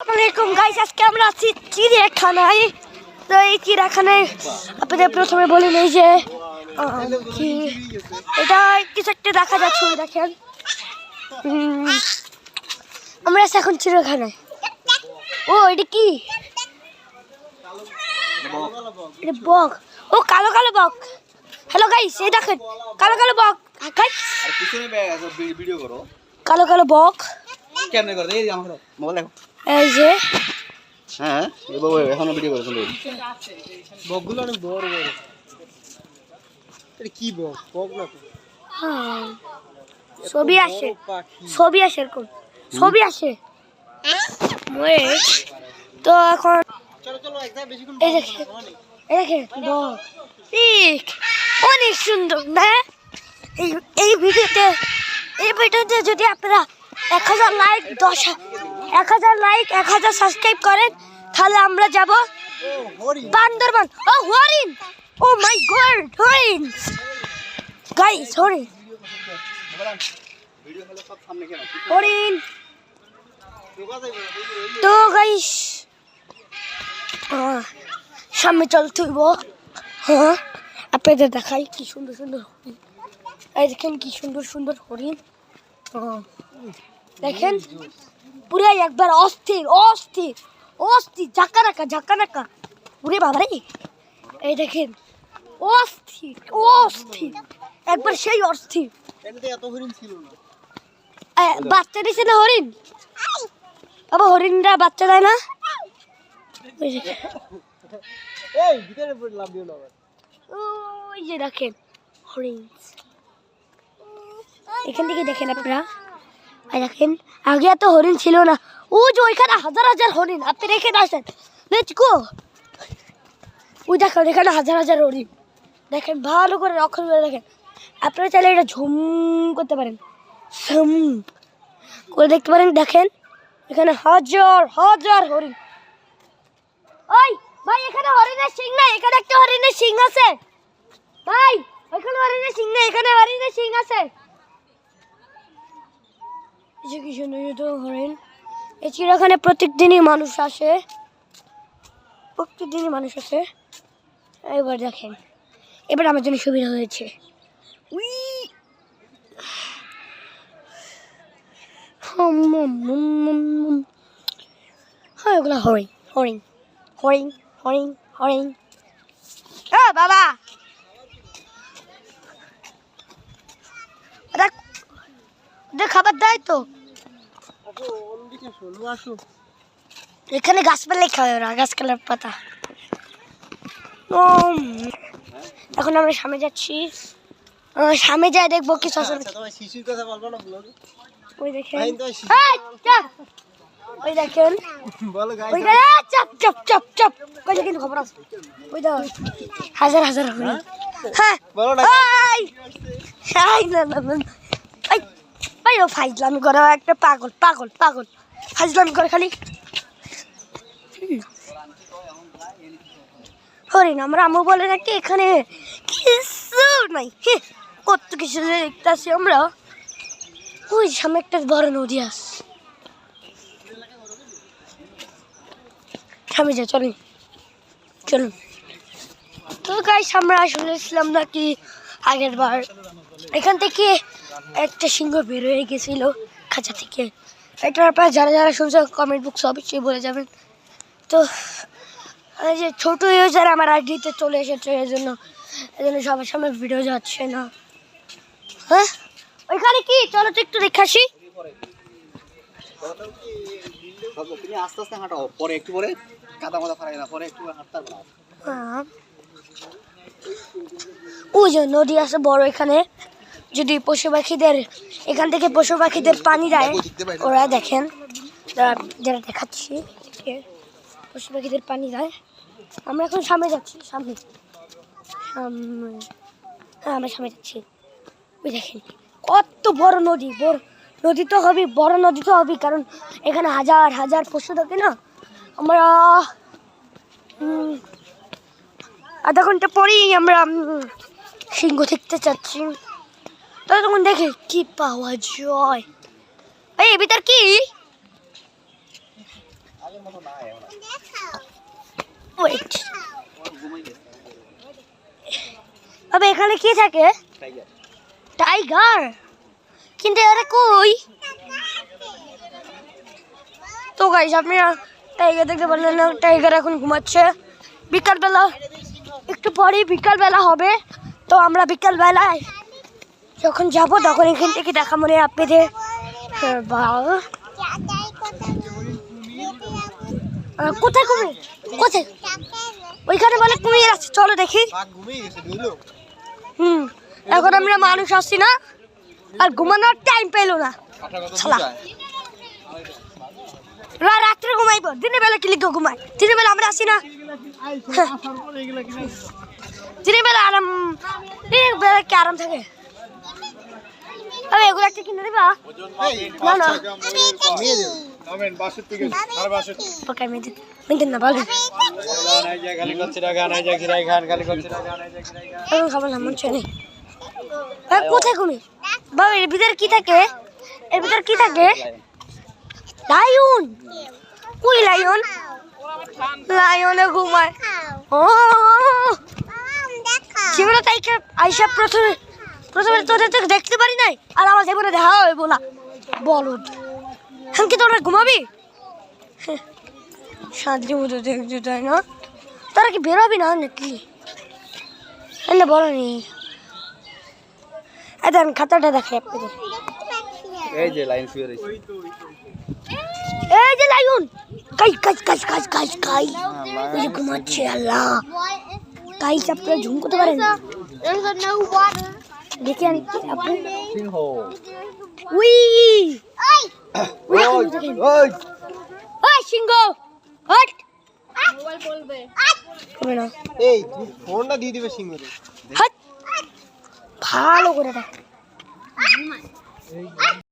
আসসালামাইকুম গাইস, আজকে আমরা আছি চিড়িয়াখানায়। তো এই চিড়িয়াখানায় আপনাদের প্রথমে বলে নেই যে এটা কিছু একটা দেখা যাচ্ছে, দেখেন। আমরা আছি এখন চিড়িয়াখানায়। ও এটা কি? এটা বক। ও কালো কালো বক। হ্যালো গাইস, এই দেখেন কালো কালো বক। গাইস ভিডিও করো, কালো কালো বক কেমনে করে এই আমার মোবাইল দেখো। এই যে হ্যাঁ এই বাবা এখনো ভিডিও করছেন বকগুলো অনেক বড় বড়। এটা কি বক? বক না তো, ছবি আসে, ছবি আসে, এরকম ছবি আসে। তো এখন চলো চলো এক জায়গায় বেশিক্ষণ এই দেখেন, এই দেখেন বক অনেক সুন্দর না? এই ভিডিওতে যদি আপনারা 1000 লাইক 1000 লাইক 1000 সাবস্ক্রাইব করেন, তাহলে আমরা যাব বান্দরবান। ও হরিণ, ও মাই গড, হরিণ গাইস, হরিণ ভিডিও হলো সব সামনে কেন হরিণ। তো গাইস সামনে চলতে হইব। হ্যাঁ আপনাদের দেখাই কি সুন্দর সুন্দর হরিণ। এই দেখেন কি সুন্দর সুন্দর হরিণ। দেখেন পুরাই একবার অস্থির অস্থির অস্থির, ঝাঁকা নাকা পুরে বাবা রে। এই দেখেন অস্থির অস্থির, একবার সেই অস্থির। এটাতে এত হরিণ ছিল না। বাচ্চা দিছে না হরিণ? বাবা হরিণরা বাচ্চা দেয় না? ওই দেখেন, এই ভিতরে লাভ দিও না আবার। ওই যে দেখেন হরিণ। এখান থেকে দেখেন আপনারা, দেখেন আগে এত হরিণ ছিল না। ও যে ওইখানে হাজার হাজার হরিণ, আপনি রেখে আসেন। Let's go. ওই দেখেন এখানে হাজার হাজার হরিণ। দেখেন ভালো করে রক্ষণ করে দেখেন। আপনারা চাইলে এটা ঝুম করতে পারেন, ঝুম করে দেখতে পারেন। দেখেন এখানে হাজার হাজার হরিণ। ওই ভাই এখানে হরিণের সিং নাই, এখানে একটা হরিণের সিং আছে ভাই। ওইখানে হরিণের সিং নেই, এখানে হরিণের সিং আছে। কি সুন্দর হরিণ। এই চিড়িয়াখানে প্রত্যেকদিনই মানুষ আসে, প্রত্যেকদিনই মানুষ আসে। এবার দেখেন, এবার আমার জন্য সুবিধা হয়েছে। হ্যাঁ ওগুলো হরিণ হরিণ হরিণ হরিণ হরিণ। বাবা ওদের খাবার দেয় তো? এখানে গাছপালাই খায় ওরা, গাছপালার পাতা। এখন আমরা সামনে যাচ্ছি, সামনে যাই দেখবো কি সসল। শিশুর কথা বলবো না ব্লগে। ওই দেখেন, এই তো ওই দেখেন, বলো গাইস। ওই চাপ চাপ চাপ চাপ কইলে কিন্তু খবর আছে। ওই তো হাজার হাজার হরিণ। হ্যাঁ বলো না। না না না, ভাই ও ফাইজলামি করে, একটা পাগল পাগল পাগল ফাইজলামি করে খালি। হরিণ আমরা আমু বলে নাকি, এখানে কিছু নাই, কত কিছু দেখতে আসি আমরা। ওই সামনে একটা বড় নদী আছে, সামনে যা চলুন চলুন। তো গাইস আমরা আসলে ছিলাম নাকি আগের বার, এখান থেকে একটা সিংহ বের হয়ে গেছিল খাঁচা থেকে। এটা আপনারা যারা যারা শুনছেন কমেন্ট বক্সে অবশ্যই বলে যাবেন। তো এই যে ছোটো ইউজার আমার আইডিতে চলে এসেছে, এই জন্য সবার সামনে ভিডিও যাচ্ছে না। হ্যাঁ ওইখানে কি, চলো তো একটু দেখে আসি। তুমি আস্তে আস্তে হাঁটাও, পরে একটু পরে কাদা মাদা ফারাই না, পরে একটু হাঁটতে পারো। ওই যে নদী আছে বড়, এখানে যদি পশু পাখিদের, এখান থেকে পশু পাখিদের পানি দেয় ওরা। দেখেন যারা দেখাচ্ছি, পশু পাখিদের পানি দেয়। আমরা এখন সামনে যাচ্ছি, সামনে সামনে, হ্যাঁ আমরা সামনে যাচ্ছি। ওই দেখেন কত বড় নদী, বড় নদী তো হবে, বড় নদী তো হবে, কারণ এখানে হাজার হাজার পশু থাকে না। আমরা আধা ঘন্টা পরেই আমরা সিংহ দেখতে চাচ্ছি। তখন দেখে কি পাওয়া যায়। এই ভিতর কি আগের মতো না এখন আর। ওয়েট ও ঘুমাই গেছে আবে এখানে কি থাকে? Tiger tiger. কিন্তু এরা কই? তো গাইস আপনারা টাইগার দেখতে পারলেন না, টাইগার এখন ঘুমাচ্ছে। বিকালবেলা একটু পরেই বিকালবেলা হবে, তো আমরা বিকালবেলায় যখন যাব তখন এখান থেকে দেখা মনে আপনাদের কোথায় কুমির? কোথায়? ওইখানে বলে কুমির আছে, চলো দেখি। বাঘ ঘুমিয়ে গেছে বুঝলো। এখন আমরা মানুষ আসছি না, আর ঘুমানোর টাইম পেলো না। শালা রাত্রে ঘুমাইবো, দিনের বেলা কি লিখে ঘুমাই? দিনের বেলা আমরা আসি না, দিনের বেলা আরাম, দিনের বেলা কি আরাম থাকে? আরে এগুলো একটা কিনে দিবা? না না ঘুমিয়ে দেবো। ওকে মেদিন না বলবি এখন খাবার না মন চাই নেই। কোথায় ঘুমি বাবা? এর ভিতরে কি থাকে? এর ভিতরে কি থাকে? লায়ন। কই লায়ন? লায়নে ঘুমায়। ও জীবনে তাই আইসা প্রথমে তোদের তো দেখতে পারি নাই, আর আমার জীবনে দেখা হবে বলা বলদ। এখন কি তোরা ঘুমাবি? শান্তি মতো দেখছি তাই না? তোরা কি বেরোবি না নাকি? এলে বলো নি দেন খাতাটা দেখে আপনাদের। এই যে লাইন শুয়ে রয়েছে এই যে লায়ন কাই কাই কাই কাই কাই কাই ওই যে ঘুমাচ্ছে। আল্লাহ কাই আপনারা ঝুম করতে পারেন? দেখে আনি আপনি। সিংহ উই ওই ওই ওই সিংহ হট হবে না। এই তুই ফোনটা দিয়ে দিবে সিংহরে। হট ভালো করে দেখ।